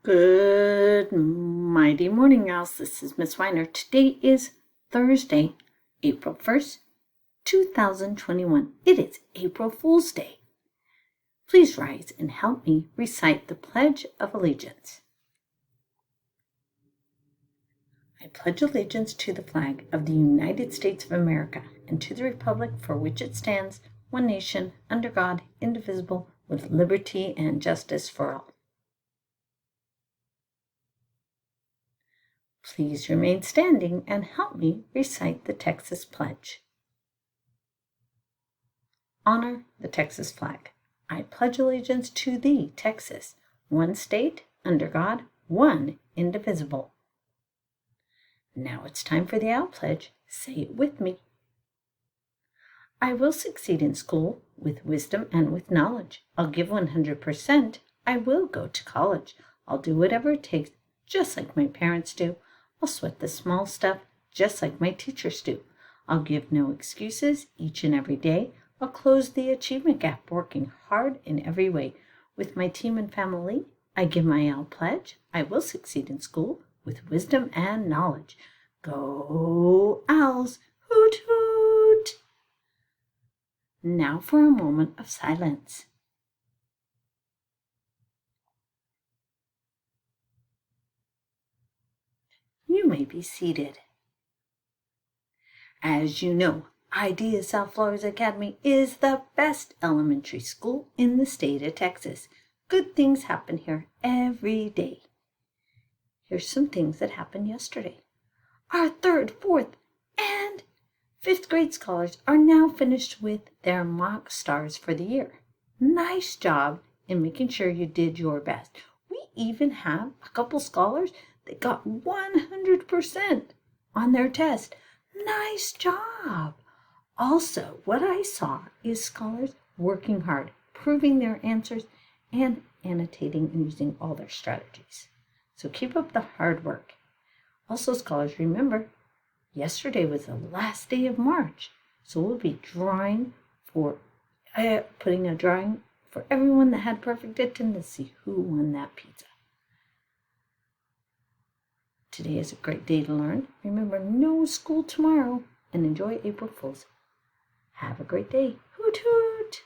Good mighty morning, owls. This is Miss Weiner. Today is Thursday, April 1st, 2021. It is April Fool's Day. Please rise and help me recite the Pledge of Allegiance. I pledge allegiance to the flag of the United States of America and to the republic for which it stands, one nation, under God, indivisible, with liberty and justice for all. Please remain standing and help me recite the Texas Pledge. Honor the Texas flag. I pledge allegiance to thee, Texas, one state, under God, one indivisible. Now it's time for the Owl Pledge. Say it with me. I will succeed in school with wisdom and with knowledge. I'll give 100%. I will go to college. I'll do whatever it takes, just like my parents do. I'll sweat the small stuff, just like my teachers do. I'll give no excuses each and every day. I'll close the achievement gap, working hard in every way. With my team and family, I give my Owl Pledge. I will succeed in school with wisdom and knowledge. Go Owls! Hoot hoot! Now for a moment of silence. You may be seated. As you know, Idea South Florida Academy is the best elementary school in the state of Texas. Good things happen here every day. Here's some things that happened yesterday. Our 3rd, 4th, and 5th grade scholars are now finished with their mock stars for the year. Nice job in making sure you did your best. We even have a couple scholars that got 100% on their test. Nice job! Also, what I saw is scholars working hard, proving their answers, and annotating and using all their strategies. So keep up the hard work. Also, scholars, remember, yesterday was the last day of March, so we'll be putting a drawing for everyone that had perfect attendance to see who won that pizza. Today is a great day to learn. Remember, no school tomorrow, and enjoy April Fools. Have a great day. Hoot hoot!